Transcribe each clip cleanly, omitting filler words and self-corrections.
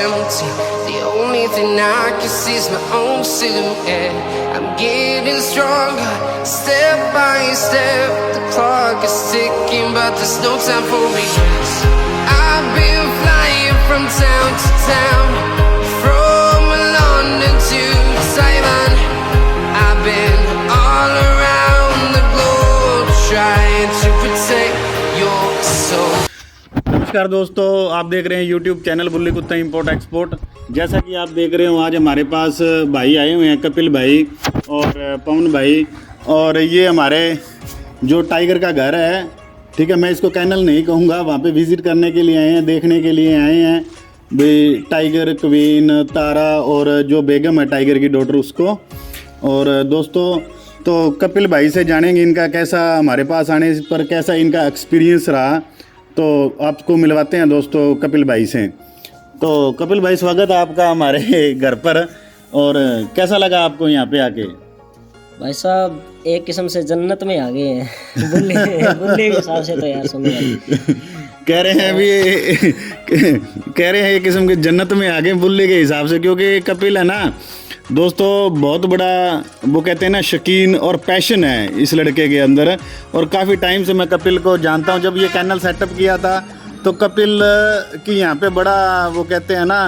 empty. The only thing I can see is my own silhouette. I'm getting stronger, step by step. The clock is ticking, but there's no time for regrets. I've been flying from town to town, from London to Taiwan. I've been all around the globe trying to protect your soul. नमस्कार दोस्तों, आप देख रहे हैं YouTube channel बुल्ली कुत्ता import export. जैसा कि आप देख रहे हो, आज हमारे पास भाई आए हुए हैं, कपिल भाई और पवन भाई। और ये हमारे जो टाइगर का घर है, ठीक है, मैं इसको कैनल नहीं कहूँगा, वहाँ पे विज़िट करने के लिए आए हैं, देखने के लिए आए हैं भाई। टाइगर क्वीन तारा और जो बेगम है टाइगर की डॉटर, उसको। और दोस्तों, तो कपिल भाई से जानेंगे इनका कैसा हमारे पास आने पर कैसा इनका एक्सपीरियंस रहा। तो आपको मिलवाते हैं दोस्तों कपिल भाई से। तो कपिल भाई, स्वागत है आपका हमारे घर पर। और कैसा लगा आपको यहाँ पे आके? भाई साहब, एक किस्म से जन्नत में आ गए हैं। बुल्ले के हिसाब से तो यार सुनो कह रहे हैं अभी कह रहे हैं एक किस्म के जन्नत में आ गए बुल्ले के हिसाब से, क्योंकि कपिल है ना दोस्तों, बहुत बड़ा वो कहते हैं ना शकीन और पैशन है इस लड़के के अंदर। और काफ़ी टाइम से मैं कपिल को जानता हूँ। जब ये कैनल सेटअप किया था तो कपिल की यहाँ पे बड़ा वो कहते हैं ना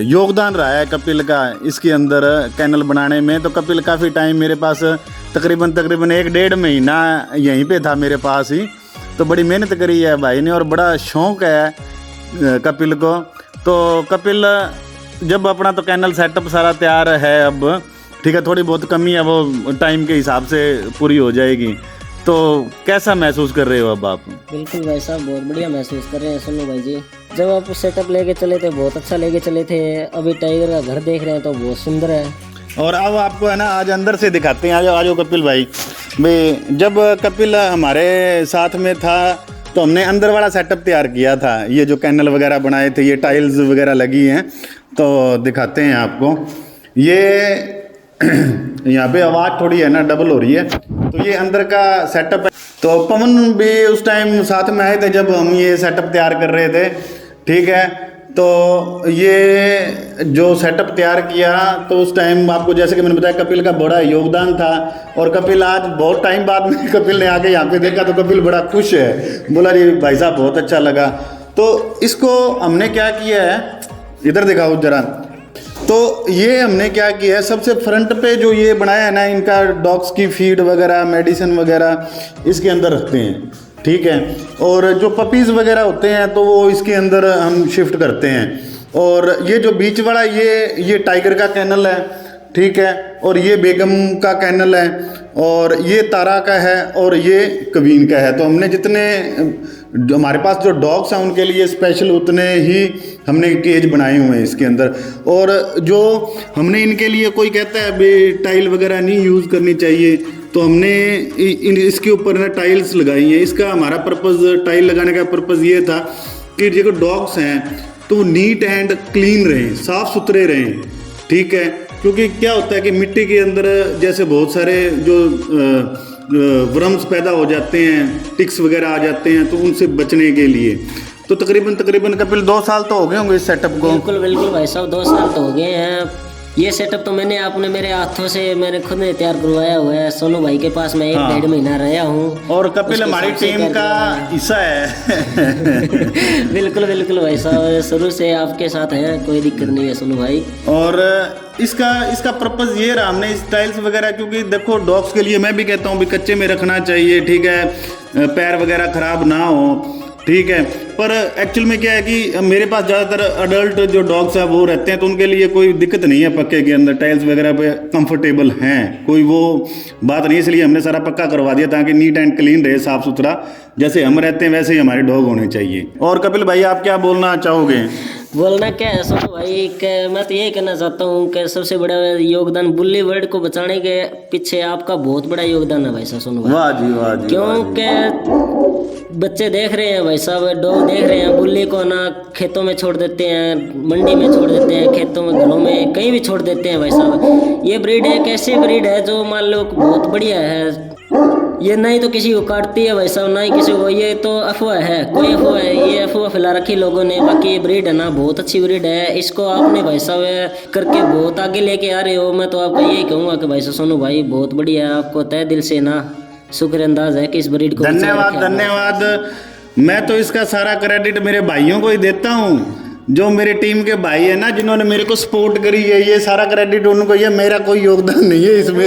योगदान रहा है कपिल का इसके अंदर कैनल बनाने में। तो कपिल काफ़ी टाइम मेरे पास तकरीबन 1.5 महीना यहीं पे था मेरे पास ही। तो बड़ी मेहनत करी है भाई ने और बड़ा शौक़ है कपिल को। तो कपिल, जब अपना तो कैनल सेटअप सारा तैयार है अब, ठीक है, थोड़ी बहुत कमी है वो टाइम के हिसाब से पूरी हो जाएगी। तो कैसा महसूस कर रहे हो अब आप? बिल्कुल भाई साहब, बहुत बढ़िया महसूस कर रहे हैं सुनो भाई जी। जब आप सेटअप लेके चले थे, बहुत अच्छा लेके चले थे। अभी टाइगर का घर देख रहे हैं तो बहुत सुंदर है। और अब आपको है ना आज अंदर से दिखाते हैं। आज कपिल भाई। जब कपिल हमारे साथ में था तो हमने अंदर वाला सेटअप तैयार किया था। ये जो कैनल वगैरह बनाए थे, ये टाइल्स वगैरह लगी हैं, तो दिखाते हैं आपको। ये यहाँ पे आवाज़ थोड़ी है ना डबल हो रही है। तो ये अंदर का सेटअप है। तो पवन भी उस टाइम साथ में आए थे जब हम ये सेटअप तैयार कर रहे थे, ठीक है। तो ये जो सेटअप तैयार किया तो उस टाइम आपको जैसे कि मैंने बताया कपिल का बड़ा योगदान था। और कपिल आज बहुत टाइम बाद में कपिल ने आके यहाँ पे देखा तो कपिल बड़ा खुश है, बोला जी भाई साहब बहुत अच्छा लगा। तो इसको हमने क्या किया है, इधर दिखाओ जरा। तो ये हमने क्या किया है, सबसे फ्रंट पे जो ये बनाया है ना, इनका डॉग्स की फीड वगैरह, मेडिसिन वगैरह इसके अंदर रखते हैं, ठीक है। और जो पपीज़ वगैरह होते हैं तो वो इसके अंदर हम शिफ्ट करते हैं। और ये जो बीच वाला ये टाइगर का कैनल है, ठीक है। और ये बेगम का कैनल है, और ये तारा का है, और ये कवीन का है। तो हमने जितने जो हमारे पास जो डॉग्स हैं उनके लिए स्पेशल उतने ही हमने केज बनाए हुए हैं इसके अंदर। और जो हमने इनके लिए, कोई कहता है अभी टाइल वगैरह नहीं यूज़ करनी चाहिए, तो हमने इसके ऊपर ना टाइल्स लगाई हैं। इसका हमारा पर्पज़, टाइल लगाने का पर्पज़ ये था कि जो डॉग्स हैं तो वो नीट एंड क्लीन रहें, साफ़ सुथरे रहें, ठीक है। क्योंकि क्या होता है कि मिट्टी के अंदर जैसे बहुत सारे जो वर्म्स पैदा हो जाते हैं, टिक्स वगैरह आ जाते हैं, तो उनसे बचने के लिए तो तकरीबन कपिल 2 साल तो हो गए होंगे इस सेटअप को। बिल्कुल भाई साहब, 2 साल तो हो गए हैं। ये सेटअप तो आपने मेरे हाथों से मैंने खुद ने तैयार करवाया हुआ है। सोनू भाई के पास मैं 1.5 महीना रहा हूँ। और कपिल हमारी टीम का हिस्सा है। बिल्कुल भाई साहब, शुरू से आपके साथ हैं, कोई दिक्कत नहीं है सोनू भाई। और इसका पर्पज़ ये रहा, हमने इस टाइल्स वगैरह, क्योंकि देखो डॉग्स के लिए मैं भी कहता हूँ भी कच्चे में रखना चाहिए, ठीक है, पैर वगैरह ख़राब ना हो, ठीक है। पर एक्चुअल में क्या है कि मेरे पास ज़्यादातर अडल्ट जो डॉग्स हैं वो रहते हैं, तो उनके लिए कोई दिक्कत नहीं है, पक्के के अंदर टाइल्स वगैरह पे कंफर्टेबल हैं, कोई वो बात नहीं। इसलिए हमने सारा पक्का करवा दिया ताकि नीट एंड क्लीन रहे, साफ़ सुथरा, जैसे हम रहते हैं वैसे ही हमारे डॉग होने चाहिए। और कपिल भाई, आप क्या बोलना चाहोगे? बोलना क्या है सोनू भाई, मैं तो यही कहना चाहता हूँ कि सबसे बड़ा योगदान बुल्ली वर्ल्ड को बचाने के पीछे आपका बहुत बड़ा योगदान है भाई साहब सोनू भाई। वाह जी वाह जी। क्योंकि बच्चे देख रहे हैं भाई साहब, डॉग देख रहे हैं, बुल्ली को ना खेतों में छोड़ देते हैं, मंडी में छोड़ देते हैं, खेतों में, घरों में, कहीं भी छोड़ देते हैं भाई साहब। ये ब्रीड एक ऐसी ब्रीड है जो मान लो बहुत बढ़िया है। ये ना ही तो किसी को काटती है भाई साहब, ना ही किसी को, ये तो अफवाह है, कोई अफवाह है, ये अफवाह फैला रखी लोगों ने। बाकी ये ब्रीड है ना बहुत अच्छी ब्रीड है, इसको आपने भाई साहब करके बहुत आगे लेके आ रहे हो। मैं तो आपका यही कहूँगा कि भाई साहब सोनू भाई बहुत बढ़िया है, आपको तय दिल से ना शुक्र अंदाज है कि इस ब्रीड को धन्यवाद धन्यवाद। मैं तो इसका सारा क्रेडिट मेरे भाइयों को ही देता हूँ, जो मेरी टीम के भाई है ना, जिन्होंने मेरे को सपोर्ट करी है, ये सारा क्रेडिट उनको, ये मेरा कोई योगदान नहीं है इसमें।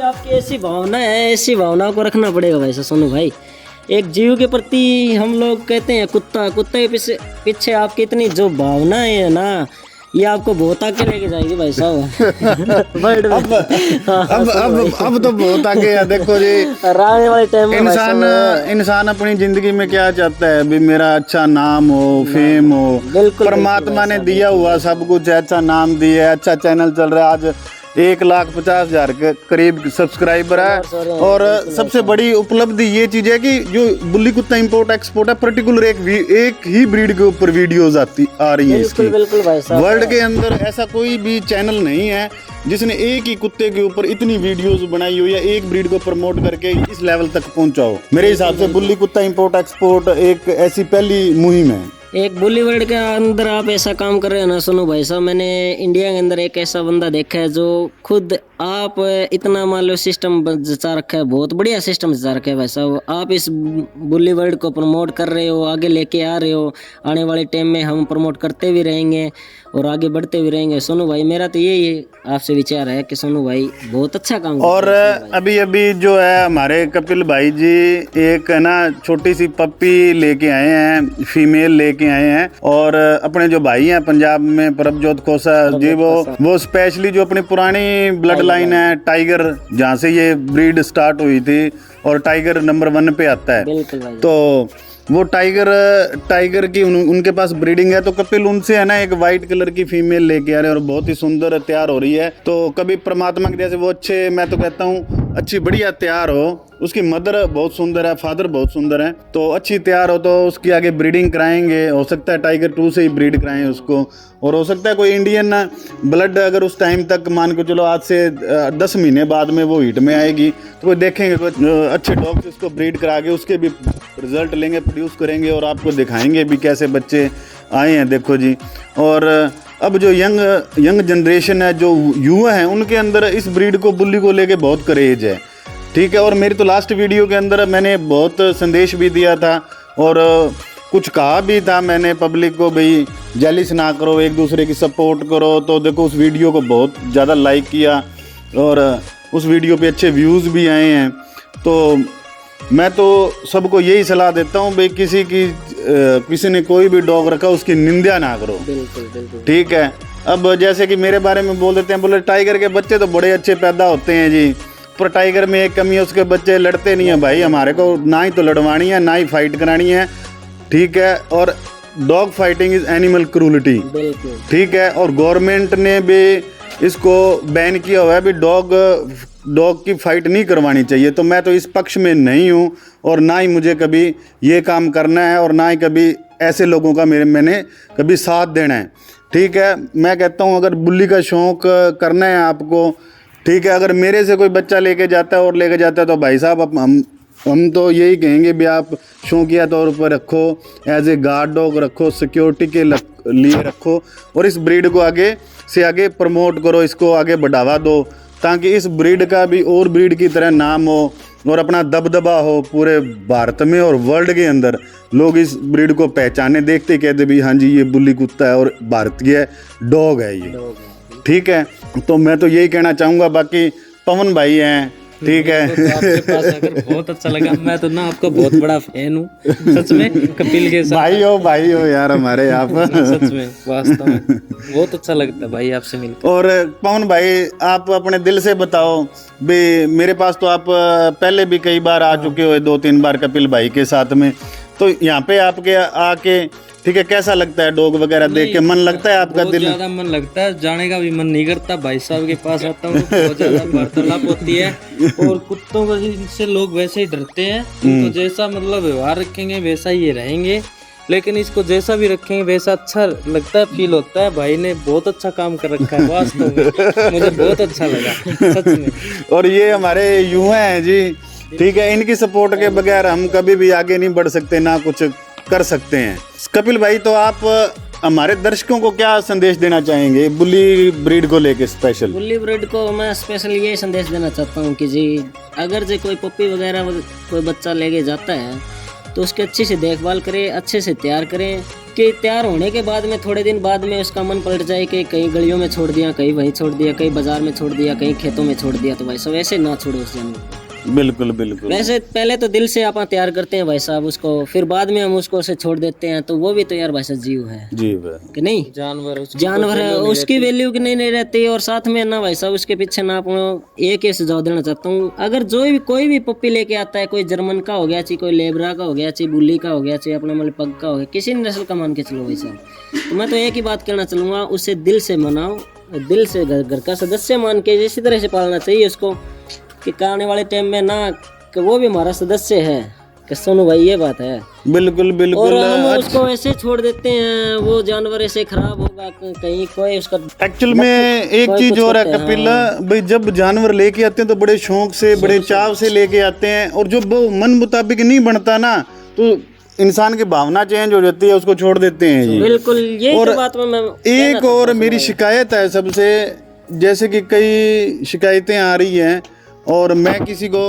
आपकी ऐसी भावना है, ऐसी भावनाओं को रखना पड़ेगा भाई साहब सोनू भाई। एक जीव के प्रति हम लोग कहते हैं कुत्ता, कुत्ते के पीछे आपकी इतनी जो भावनाएं है ना, ये आपको बहुत आगे लेके जाएगी भाई साहब। अब तो बहुत आगे है। देखो जी, आने वाले टाइम में इंसान अपनी जिंदगी में क्या चाहता है, भी मेरा अच्छा नाम हो, फेम हो। परमात्मा ने दिया हुआ सब कुछ, अच्छा नाम दिया, अच्छा चैनल चल रहा है, आज 1,50,000 के करीब सब्सक्राइबर है। और सबसे बड़ी उपलब्धि ये चीज है कि जो बुल्ली कुत्ता इंपोर्ट एक्सपोर्ट है, पर्टिकुलर एक ही ब्रीड के ऊपर वीडियोस आ रही है इसकी। वर्ल्ड के अंदर ऐसा कोई भी चैनल नहीं है जिसने एक ही कुत्ते के ऊपर इतनी वीडियोस बनाई हो या एक ब्रीड को प्रमोट करके इस लेवल तक पहुंचा हो। मेरे हिसाब से बुल्ली कुत्ता इंपोर्ट एक्सपोर्ट एक ऐसी पहली मुहिम है। एक बुल्ली वर्ल्ड के अंदर आप ऐसा काम कर रहे हो ना सोनू भाई साहब, मैंने इंडिया के अंदर एक ऐसा बंदा देखा है जो खुद आप इतना मान लो सिस्टम जचा रखा है, बहुत बढ़िया सिस्टम जचा रखा है भाई साहब। आप इस बुल्ली वर्ल्ड को प्रमोट कर रहे हो, आगे लेके आ रहे हो, आने वाले टाइम में हम प्रमोट करते भी रहेंगे और आगे बढ़ते भी रहेंगे। सोनू भाई मेरा तो यही आपसे विचार है कि सोनू भाई बहुत अच्छा काम और अभी अभी जो है हमारे कपिल भाई जी एक है ना छोटी सी पप्पी लेके आए हैं, फीमेल लेके आए हैं। और अपने जो भाई हैं पंजाब में, प्रभजोत खोसा जी, वो स्पेशली जो अपनी पुरानी ब्लड लाइन है टाइगर, जहाँ से ये ब्रीड स्टार्ट हुई थी और टाइगर नंबर 1 पे आता है, तो वो टाइगर की उनके पास ब्रीडिंग है। तो कपिल उनसे है ना एक वाइट कलर की फीमेल लेके आ रहे हैं और बहुत ही सुंदर तैयार हो रही है। तो कभी परमात्मा के जैसे वो अच्छे, मैं तो कहता हूँ अच्छी बढ़िया तैयार हो। उसकी मदर बहुत सुंदर है, फादर बहुत सुंदर है, तो अच्छी तैयार हो तो उसकी आगे ब्रीडिंग कराएंगे। हो सकता है टाइगर 2 से ही ब्रीड कराएं उसको, और हो सकता है कोई इंडियन ब्लड अगर उस टाइम तक मान के चलो आज से 10 महीने बाद में वो हीट में आएगी, तो वो देखेंगे कोई अच्छे डॉग से उसको ब्रीड करा के उसके भी रिजल्ट लेंगे, प्रोड्यूस करेंगे और आपको दिखाएंगे भी कैसे बच्चे आए हैं। देखो जी, और अब जो यंग जनरेशन है, जो युवा हैं, उनके अंदर इस ब्रीड को, बुल्ली को लेके बहुत क्रेज है, ठीक है। और मेरी तो लास्ट वीडियो के अंदर मैंने बहुत संदेश भी दिया था और कुछ कहा भी था मैंने पब्लिक को, भाई जेलिस ना करो, एक दूसरे की सपोर्ट करो। तो देखो उस वीडियो को बहुत ज़्यादा लाइक किया और उस वीडियो पे अच्छे व्यूज़ भी आए हैं। तो मैं तो सबको यही सलाह देता हूँ भाई किसी ने कोई भी डॉग रखा उसकी निंदा ना करो, ठीक है। अब जैसे कि मेरे बारे में बोल देते हैं, बोले टाइगर के बच्चे तो बड़े अच्छे पैदा होते हैं जी, पर टाइगर में एक कमी है, उसके बच्चे लड़ते नहीं है भाई। हमारे को ना ही तो लड़वानी है ना ही फाइट करानी है, ठीक है। और dog fighting is animal cruelty, ठीक है। और गवर्नमेंट ने भी इसको बैन किया हुआ है, भी डॉग की फाइट नहीं करवानी चाहिए। तो मैं तो इस पक्ष में नहीं हूँ और ना ही मुझे कभी ये काम करना है और ना ही कभी ऐसे लोगों का मैंने कभी साथ देना है, ठीक है। मैं कहता हूँ अगर बुल्ली का शौक़ करना है आपको, ठीक है, अगर मेरे से कोई बच्चा लेके जाता है तो भाई साहब हम तो यही कहेंगे भी आप शौकिया तौर पर रखो, एज ए गार्ड डॉग रखो, सिक्योरिटी के लिए रखो और इस ब्रीड को आगे से आगे प्रमोट करो, इसको आगे बढ़ावा दो, ताकि इस ब्रीड का भी और ब्रीड की तरह नाम हो और अपना दबदबा हो पूरे भारत में और वर्ल्ड के अंदर। लोग इस ब्रीड को पहचाने, देखते कहते भी हाँ जी ये बुल्ली कुत्ता है और भारतीय डॉग है ये, ठीक है। तो मैं तो यही कहना चाहूँगा। बाकी पवन भाई हैं, ठीक है, तो आपके पास आकर बहुत अच्छा लगा। मैं तो ना आपका बहुत बड़ा फैन हूँ सच में, कपिल के साथ भाई हो यार हमारे आप। सच में वास्तव में बहुत अच्छा लगता है भाई आपसे मिलकर। और पवन भाई आप अपने दिल से बताओ भी, मेरे पास तो आप पहले भी कई बार आ चुके हो, 2-3 बार कपिल भाई के साथ में, तो यहाँ पे आपके आके, ठीक है, कैसा लगता है डॉग वगैरह देख के? मन लगता है आपका? दिल ज्यादा मन लगता है, जाने का भी मन नहीं करता। भाई साहब के पास आता हूँ तो बहुत ज्यादा वार्तालाप होती है और कुत्तों को इनसे लोग वैसे ही डरते हैं, तो जैसा मतलब व्यवहार रखेंगे वैसा ही ये रहेंगे लेकिन इसको जैसा भी रखेंगे वैसा अच्छा लगता है, फील होता है। भाई ने बहुत अच्छा काम कर रखा है वास्तव में, मुझे बहुत अच्छा लगा सच में। और ये हमारे युवा हैं जी, ठीक है, इनकी सपोर्ट के बगैर हम कभी भी आगे नहीं बढ़ सकते, ना कुछ कर सकते हैं। कपिल भाई, तो आप हमारे दर्शकों को क्या संदेश देना चाहेंगे बुल्ली ब्रीड को लेके स्पेशल? बुल्ली ब्रीड को मैं स्पेशल ये संदेश देना चाहता हूँ कि जी अगर जो कोई पप्पी वगैरह कोई बच्चा लेके जाता है तो उसकी अच्छी से देखभाल करें, अच्छे से तैयार करें, कि तैयार होने के बाद में थोड़े दिन बाद में उसका मन पलट जाए कि कहीं गलियों में छोड़ दिया, कहीं वहीं छोड़ दिया, कहीं बाजार में छोड़ दिया, कहीं खेतों में छोड़ दिया, तो भाई साहब ऐसे ना छोड़ो उस जानवर को। बिल्कुल बिल्कुल। वैसे पहले तो दिल से आप तैयार करते हैं भाई साहब उसको, फिर बाद में हम उसको उसे छोड़ देते हैं, तो वो भी तो यार भाई साहब जीव है जी कि नहीं, जानवर है, उसकी वैल्यू की नहीं रहती। और साथ में ना भाई साहब उसके पीछे ना आप एक ही सुझाव देना चाहता हूँ, अगर जो भी कोई भी पप्पी लेके आता है, कोई जर्मन का हो गया चाहिए, कोई लेबरा का हो गया चाहिए, बुल्ली का हो गया चाहिए, अपना मतलब पग का हो गया, किसी नस्ल का मान के चलो भाई साहब, तो मैं तो एक ही बात कहना चलूँगा, उसे दिल से मनाओ, दिल से घर का सदस्य मान के इसी तरह से पालना चाहिए उसको, कि आने वाले टाइम में ना कि वो भी हमारा सदस्य है, कि सोनू भाई ये बात है। बिल्कुल बिल्कुल। और हम उसको ऐसे छोड़ देते हैं, वो जानवर ऐसे खराब होगा, कहीं कोई उसका एक्चुअल में एक चीज और है कपिल भाई, जब जानवर लेके आते हैं तो बड़े शौक से, बड़े चाव से लेके आते हैं, और जब वो मन मुताबिक नहीं बनता ना तो इंसान की भावना चेंज हो जाती है, उसको छोड़ देते हैं जी। बिल्कुल, ये और तो बात में मैं एक और मेरी शिकायत है सबसे, जैसे कि कई शिकायतें आ रही हैं और मैं किसी को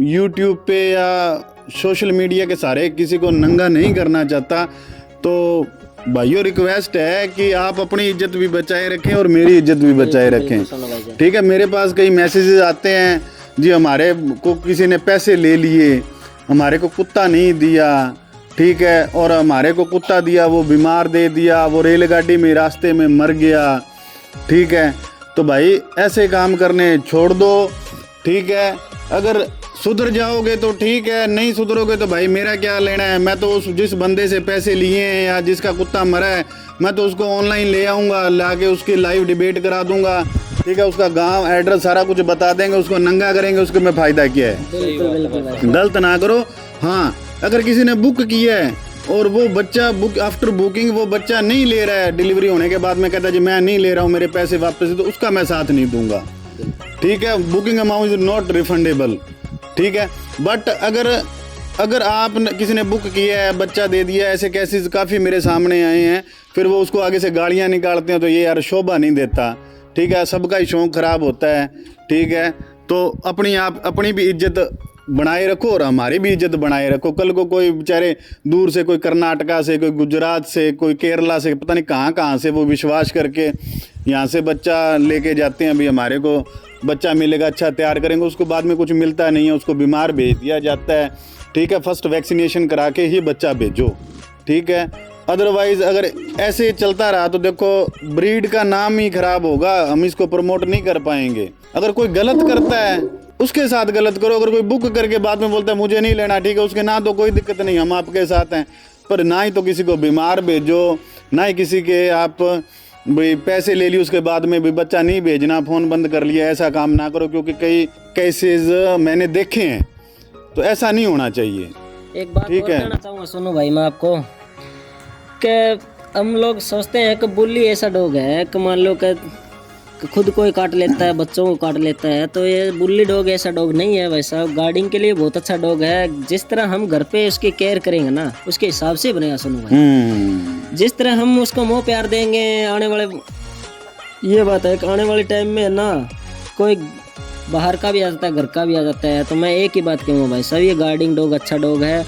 YouTube पे या सोशल मीडिया के सहारे किसी को नंगा नहीं करना चाहता, तो भाइयों रिक्वेस्ट है कि आप अपनी इज्जत भी बचाए रखें और मेरी इज्जत भी बचाए रखें, ठीक है। मेरे पास कई मैसेजेस आते हैं जी, हमारे को किसी ने पैसे ले लिए, हमारे को कुत्ता नहीं दिया, ठीक है, और हमारे को कुत्ता दिया वो बीमार दे दिया, वो रेलगाड़ी में रास्ते में मर गया, ठीक है। तो भाई ऐसे काम करने छोड़ दो, ठीक है। अगर सुधर जाओगे तो ठीक है, नहीं सुधरोगे तो भाई मेरा क्या लेना है। मैं तो उस जिस बंदे से पैसे लिए हैं या जिसका कुत्ता मरा है, मैं तो उसको ऑनलाइन ले आऊँगा, लाके उसकी लाइव डिबेट करा दूंगा, ठीक है, उसका गांव एड्रेस सारा कुछ बता देंगे, उसको नंगा करेंगे, उसको में फ़ायदा क्या है। गलत ना करो। हाँ, अगर किसी ने बुक किया है और वो बच्चा बुक आफ्टर बुकिंग वो बच्चा नहीं ले रहा है, डिलीवरी होने के बाद में कहता है जी मैं नहीं ले रहा हूँ, मेरे पैसे वापस, तो उसका मैं साथ नहीं दूंगा, ठीक है। Booking amount is not refundable, ठीक है। बट अगर आप किसी ने बुक किया है, बच्चा दे दिया, ऐसे केसेस काफ़ी मेरे सामने आए हैं, फिर वो उसको आगे से गालियाँ निकालते हैं, तो ये यार शोभा नहीं देता, ठीक है। सबका ही शौक खराब होता है, ठीक है। तो अपनी भी इज्जत बनाए रखो और हमारी भी इज्जत बनाए रखो। कल को कोई बेचारे दूर से, कोई कर्नाटका से, कोई गुजरात से, कोई केरला से, पता नहीं कहाँ से वो विश्वास करके यहाँ से बच्चा लेके जाते हैं, अभी हमारे को बच्चा मिलेगा, अच्छा तैयार करेंगे, उसको बाद में कुछ मिलता नहीं है, उसको बीमार भेज दिया जाता है, ठीक है। फर्स्ट वैक्सीनेशन करा के ही बच्चा भेजो, ठीक है। अदरवाइज अगर ऐसे चलता रहा तो देखो ब्रीड का नाम ही खराब होगा, हम इसको प्रमोट नहीं कर पाएंगे। अगर कोई गलत करता है उसके साथ गलत करो, अगर कोई बुक करके बाद में बोलता है मुझे नहीं लेना, ठीक है, उसके ना तो कोई दिक्कत नहीं, हम आपके साथ हैं, पर ना ही तो किसी को बीमार भेजो, ना ही किसी के आप भाई पैसे ले लिए उसके बाद में भी बच्चा नहीं भेजना, फ़ोन बंद कर लिया, ऐसा काम ना करो, क्योंकि कई केसेस मैंने देखे हैं, तो ऐसा नहीं होना चाहिए। एक बात और कहना चाहूँगा सोनू भाई मैं आपको, कि हम लोग सोचते हैं कि बुल्ली ऐसा डॉग है कि मान लो कि खुद को ही काट लेता है, बच्चों को काट लेता है, तो ये बुल्ली डॉग ऐसा डॉग नहीं है। वैसा गार्डिंग के लिए बहुत अच्छा डॉग है, जिस तरह हम घर पे उसकी केयर करेंगे ना उसके हिसाब से बनेगा सोनू भाई। जिस तरह हम उसको मोह प्यार देंगे, आने वाले ये बात है कि आने वाले टाइम में ना कोई बाहर का भी आ जाता है, घर का भी आ जाता है, तो मैं एक ही बात कहूँगा भाई साहब, ये गार्डिंग डॉग अच्छा डॉग है,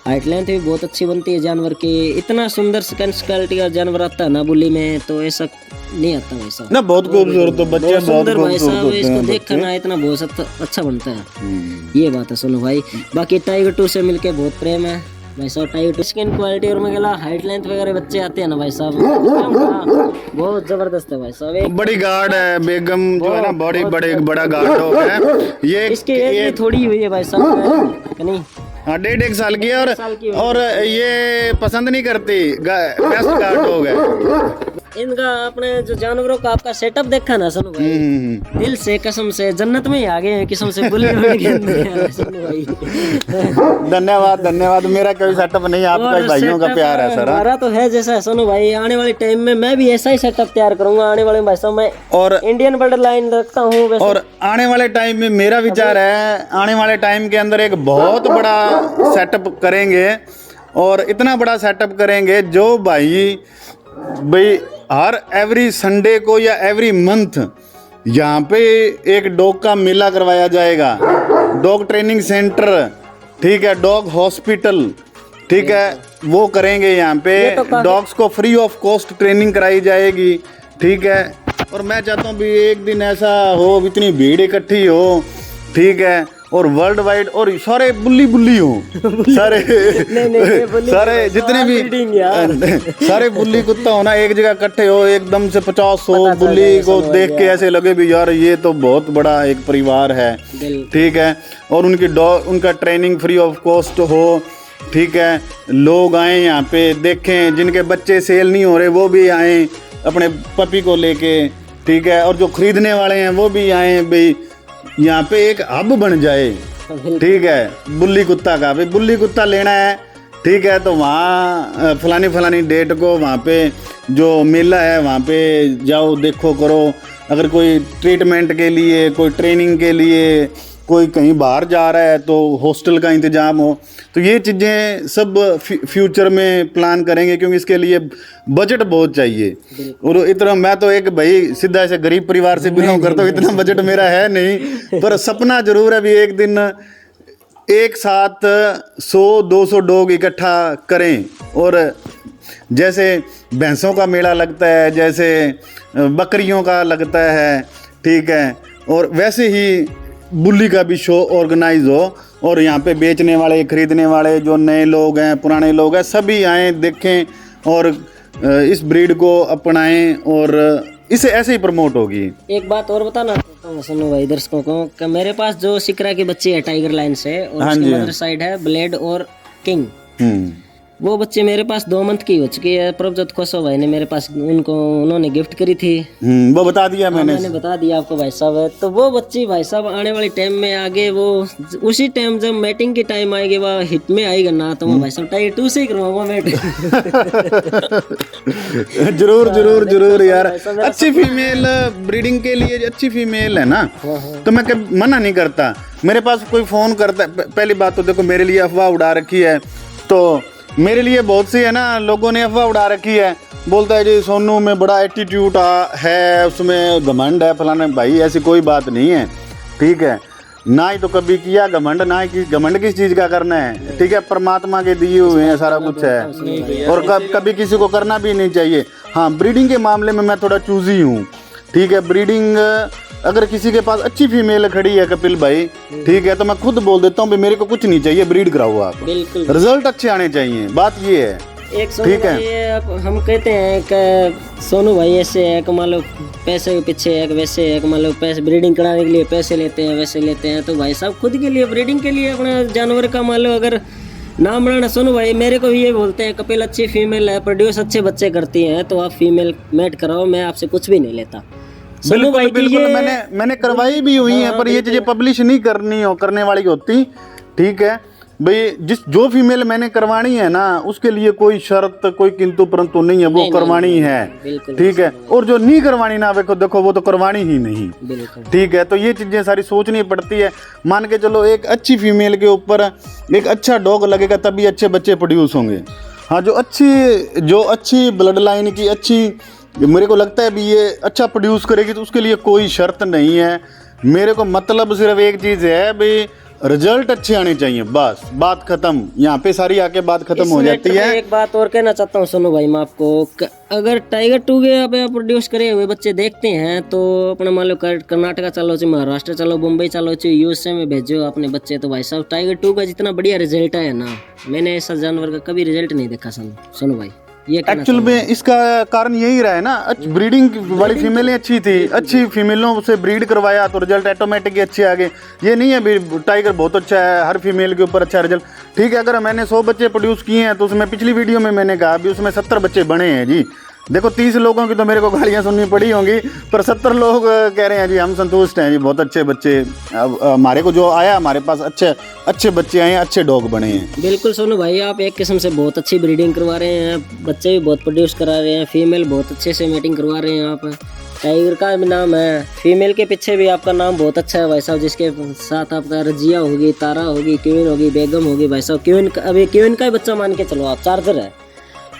हाइट लेंथ भी बहुत अच्छी बनती है जानवर की, इतना सुंदर सेकंड क्वालिटी का जानवर आता है ना बुल्ली में, तो ऐसा नहीं आता भाई साहब ना, बहुत खूबसूरत, तो बच्चे बहुत सुंदर भाई साहब, खूबसूरत इसको हैं देख कर ना इतना बहुत अच्छा बनता है। ये बात है सोनू भाई। बाकी टाइगर 2 से मिलके बहुत प्रेम है भाई साहब। टाइगर 2 स्किन क्वालिटी और मैं हाइट लेंथ वगैरह बच्चे आते हैं ना भाई साहब, बहुत जबरदस्त है भाई साहब। एक बड़ी गार्ड है बेगम जो है ना, बड़ा गार्ड डॉग है ये। इसकी एज भी थोड़ी हुई है भाई साहब, नहीं हाँ 1.5 साल की है, और ये पसंद नहीं करती, बेस्ट गार्ड डॉग है। इनका अपने जो जानवरों का आपका सेटअप देखा ना सोनू भाई, दिल से कसम से जन्नत में ही आ गए हैं कसम से। बुल्ली बन के अंदर है सोनू भाई। धन्यवाद धन्यवाद। मेरा कोई सेटअप नहीं, आपका ही भाइयों का प्यार है सर। हमारा तो है जैसा है सोनू भाई। आने वाले टाइम में मैं भी ऐसा ही सेटअप तैयार करूंगा। आने वाले भाई साहब मैं और इंडियन बॉर्डर लाइन रखता हूँ वैसे। और आने वाले टाइम में मेरा विचार है, आने वाले टाइम के अंदर एक बहुत बड़ा सेटअप करेंगे, और इतना बड़ा सेटअप करेंगे जो भाई हर एवरी संडे को या एवरी मंथ यहाँ पे एक डॉग का मेला करवाया जाएगा। डॉग ट्रेनिंग सेंटर, ठीक है, डॉग हॉस्पिटल, ठीक है, वो करेंगे यहाँ पे। डॉग्स को फ्री ऑफ कॉस्ट ट्रेनिंग कराई जाएगी, ठीक है। और मैं चाहता हूँ भी एक दिन ऐसा हो, इतनी भीड़ इकट्ठी हो, ठीक है, और वर्ल्ड वाइड, और सारे बुल्ली हो, सारे सारे जितने भी सारे बुल्ली कुत्ता हो ना, एक जगह इकट्ठे हो, एकदम से 50-100 बुल्ली को देख के ऐसे लगे भी यार ये तो बहुत बड़ा एक परिवार है, ठीक है। और उनका ट्रेनिंग फ्री ऑफ कॉस्ट हो, ठीक है। लोग आए यहाँ पे देखें, जिनके बच्चे सेल नहीं हो रहे वो भी आए अपने पपी को लेके, ठीक है। और जो खरीदने वाले हैं वो भी आए भाई, यहाँ पे एक हब बन जाए, ठीक है, बुल्ली कुत्ता का। भाई बुल्ली कुत्ता लेना है, ठीक है, तो वहाँ फलानी डेट को वहाँ पे जो मेला है वहाँ पे जाओ, देखो, करो। अगर कोई ट्रीटमेंट के लिए, कोई ट्रेनिंग के लिए, कोई कहीं बाहर जा रहा है तो हॉस्टल का इंतजाम हो, तो ये चीज़ें सब फ्यूचर में प्लान करेंगे, क्योंकि इसके लिए बजट बहुत चाहिए। और इतना मैं तो एक भाई सीधा ऐसे गरीब परिवार से बिलोंग करता हूँ, इतना बजट मेरा है नहीं, पर सपना जरूर है भी एक दिन एक साथ 100-200 डॉग इकट्ठा करें। और जैसे भैंसों का मेला लगता है, जैसे बकरियों का लगता है, ठीक है, और वैसे ही बुल्ली का भी शो ऑर्गेनाइज हो, और यहाँ पे बेचने वाले, खरीदने वाले, जो नए लोग हैं, पुराने लोग हैं, सभी आएँ, देखें और इस ब्रीड को अपनाएं, और इसे ऐसे ही प्रमोट होगी। एक बात और बताना चाहता हूँ सुनो भाई दर्शकों को, कि मेरे पास जो सिकरा की बच्ची है टाइगर लाइन से, और उसकी मदर साइड है ब्लेड और किंग, वो बच्चे मेरे पास 2 मंथ की हो चुकी है। प्रभजोत खोसो भाई ने मेरे पास उन्होंने गिफ्ट करी थी, वो बता दिया मैंने बता दिया आपको भाई साहब। तो वो बच्ची भाई साहब आने वाले टाइम में आगे, वो उसी टाइम जब मैटिंग की टाइम आएगी, वह हिट में आएगा ना, तो मैं भाई साहब टाइगर 2 से ही करवाऊंगा मैटिंग। जरूर यार। अच्छी फीमेल ब्रीडिंग के लिए अच्छी फीमेल है ना, तो मैं मना नहीं करता। मेरे पास कोई फोन करता है, पहली बात तो देखो मेरे लिए अफवाह उड़ा रखी है, तो मेरे लिए बहुत सी है ना, लोगों ने अफवाह उड़ा रखी है, बोलता है जी सोनू में बड़ा एटीट्यूड है, उसमें घमंड है, फलाना। भाई ऐसी कोई बात नहीं है, ठीक है, ना ही तो कभी किया घमंड, ना ही घमंड किस चीज़ का करना है, ठीक है, परमात्मा के दिए हुए हैं, सारा कुछ है, और कभी किसी को करना भी नहीं चाहिए। हाँ, ब्रीडिंग के मामले में मैं थोड़ा चूजी हूँ, ठीक है। ब्रीडिंग अगर किसी के पास अच्छी फीमेल खड़ी है कपिल भाई, ठीक है, तो मैं खुद बोल देता हूँ भाई मेरे को कुछ नहीं चाहिए, ब्रीड कराओ आप, रिजल्ट अच्छे आने चाहिए, बात ये है। एक ठीक है, हम कहते हैं कि सोनू भाई ऐसे है कि मान लो पैसे के पीछे है, वैसे है कि मान लो पैसे ब्रीडिंग कराने के लिए पैसे लेते हैं, वैसे लेते हैं, तो भाई साहब खुद के लिए ब्रीडिंग के लिए अपना जानवर का मान लो अगर नाम बनाना, सोनू भाई मेरे को ये बोलते हैं कपिल अच्छी फीमेल है, प्रोड्यूस अच्छे बच्चे करती हैं, तो आप फीमेल मेट कराओ, मैं आपसे कुछ भी नहीं लेता। सोनू भाई बिल्कुल मैंने करवाई भी हुई है, पर ये चीजें पब्लिश नहीं करने वाली होती, ठीक है भाई। जो फीमेल मैंने करवानी है ना, उसके लिए कोई शर्त, कोई किंतु परंतु नहीं है, वो करवानी है, ठीक है। और जो नहीं करवानी ना, देखो वो तो करवानी ही नहीं, ठीक है। तो ये चीजें सारी सोचनी पड़ती है। मान के चलो एक अच्छी फीमेल के ऊपर एक अच्छा डॉग लगेगा, तभी अच्छे बच्चे प्रोड्यूस होंगे। हाँ, जो अच्छी ब्लड लाइन की अच्छी, मेरे को लगता है भी ये अच्छा प्रोड्यूस करेगी, तो उसके लिए कोई शर्त नहीं है। मेरे को मतलब सिर्फ एक चीज़ है भाई, रिजल्ट अच्छे आने चाहिए, बस बात खत्म। यहाँ पे सारी आके बात खत्म हो जाती है। एक बात और कहना चाहता हूँ सोनू भाई मैं आपको, अगर टाइगर 2 के आप प्रोड्यूस करे हुए बच्चे देखते हैं, तो अपने मान लो कर्नाटका चलो चाहे महाराष्ट्र चलो, मुंबई चलो चाहे यूएसए में भेजो अपने बच्चे, तो भाई साहब टाइगर 2 का जितना बढ़िया रिजल्ट है ना, मैंने ऐसा जानवर का कभी रिजल्ट नहीं देखा सोनू भाई। एक्चुअल में इसका कारण यही रहा है ना, ब्रीडिंग वाली फीमेलें अच्छी थी, अच्छी फीमेलों से ब्रीड करवाया तो रिजल्ट ऑटोमेटिक अच्छे आ गए। ये नहीं है टाइगर बहुत अच्छा है, हर फीमेल के ऊपर अच्छा रिजल्ट, ठीक है। अगर मैंने 100 बच्चे प्रोड्यूस किए हैं, तो उसमें पिछली वीडियो में मैंने कहा भी उसमें 70 बच्चे बने हैं जी, देखो 30 लोगों की तो मेरे को गालियां सुननी पड़ी होंगी, पर 70 लोग कह रहे हैं जी हम संतुष्ट हैं जी, बहुत अच्छे बच्चे। अब हमारे को जो आया, हमारे पास अच्छे बच्चे आए हैं, अच्छे डॉग बने हैं। बिल्कुल सोनू भाई, आप एक किस्म से बहुत अच्छी ब्रीडिंग करवा रहे हैं, बच्चे भी बहुत प्रोड्यूस करा रहे हैं, फीमेल बहुत अच्छे से मेटिंग करवा रहे हैं आप। टाइगर का भी नाम है, फीमेल के पीछे भी आपका नाम बहुत अच्छा है भाई साहब, जिसके साथ आपका रजिया होगी, तारा होगी, क्वीन होगी, बेगम होगी भाई साहब। क्वीन अभी क्वीन का ही बच्चा मान के चलो आप, चार्जर है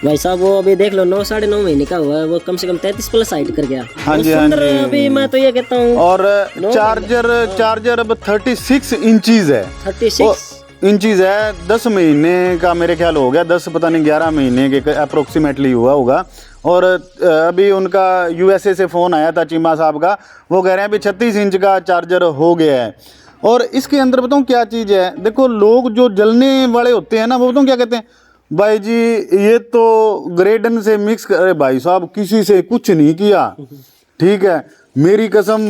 भाई साहब, वो अभी देख लो 9 साढ़े 9 महीने का हुआ है, वो कम से कम 33 प्लस हाइट कर गया। हाँ जी, सुंदर अभी मैं तो ये कहता हूँ। और चार्जर अब 36 इंचीज है, 36 इंचीज है। 10 महीने का मेरे ख्याल हो गया, 10 पता नहीं 11 महीने के अप्रोक्सीमेटली हुआ होगा। और अभी उनका USA से फ़ोन आया था चीमा साहब का, वो कह रहे हैं अभी 36 इंच का चार्जर हो गया है। और इसके अंदर बताऊँ क्या चीज़ है, देखो लोग जो जलने वाले होते हैं ना, वो बताऊँ क्या कहते हैं, भाई जी ये तो ग्रेडन से मिक्स कर। अरे भाई साहब किसी से कुछ नहीं किया, ठीक है, मेरी कसम,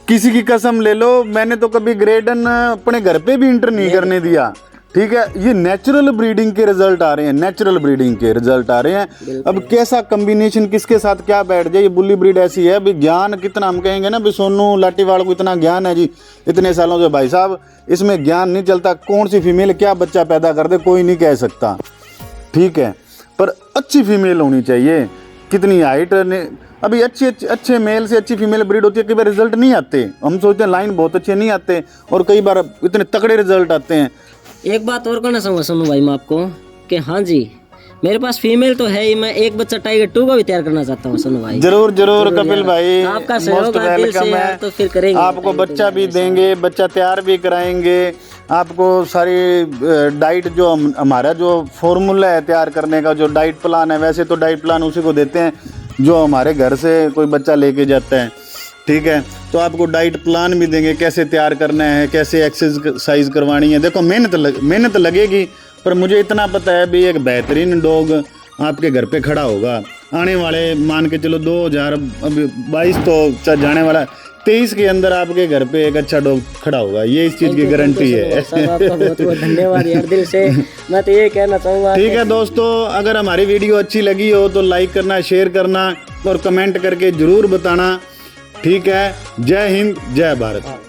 किसी की कसम ले लो, मैंने तो कभी ग्रेडन अपने घर पे भी इंटर नहीं करने दिया, ठीक है। ये नेचुरल ब्रीडिंग के रिजल्ट आ रहे हैं, नेचुरल ब्रीडिंग के रिजल्ट आ रहे हैं। अब कैसा कम्बिनेशन किसके साथ क्या बैठ जाए, ये बुल्ली ब्रीड ऐसी है। अभी ज्ञान कितना हम कहेंगे ना, भी सोनू लाटीवाड़ को इतना ज्ञान है जी इतने सालों से, भाई साहब इसमें ज्ञान नहीं चलता। कौन सी फीमेल क्या बच्चा पैदा कर दे कोई नहीं कह सकता, ठीक है, पर अच्छी फीमेल होनी चाहिए। कितनी हाइट, अभी अच्छे मेल से अच्छी फीमेल ब्रीड होती है, कई बार रिजल्ट नहीं आते, हम सोचते हैं लाइन बहुत अच्छे नहीं आते, और कई बार इतने तगड़े रिजल्ट आते हैं। एक बात और कहना चाहूँगा सोनू भाई मैं आपको, कि हाँ जी मेरे पास फीमेल तो है ही, मैं एक बच्चा टाइगर 2 का भी तैयार करना चाहता हूँ सोनू भाई। जरूर कपिल भाई, आपका मोस्ट सहयोग वेलकम है, तो फिर करेंगे, आपको बच्चा भी देंगे, बच्चा तैयार भी कराएंगे, आपको सारी डाइट जो हमारा जो फॉर्मूला है तैयार करने का, जो डाइट प्लान है, वैसे तो डाइट प्लान उसी को देते हैं जो हमारे घर से कोई बच्चा लेके जाता है, ठीक है। तो आपको डाइट प्लान भी देंगे, कैसे तैयार करना है, कैसे एक्सरसाइज करवानी है। देखो मेहनत लगेगी, पर मुझे इतना पता है भी एक बेहतरीन डॉग आपके घर पे खड़ा होगा आने वाले, मान के चलो 2022 तो जाने वाला, 23 के अंदर आपके घर पे एक अच्छा डॉग खड़ा होगा, ये इस चीज़ की गारंटी है। आपका बहुत बहुत धन्यवाद यार, दिल से मैं तो ये कहना चाहूँगा। ठीक है दोस्तों, अगर हमारी वीडियो अच्छी लगी हो तो लाइक करना, शेयर करना और कमेंट करके ज़रूर बताना, ठीक है। जय हिंद, जय भारत।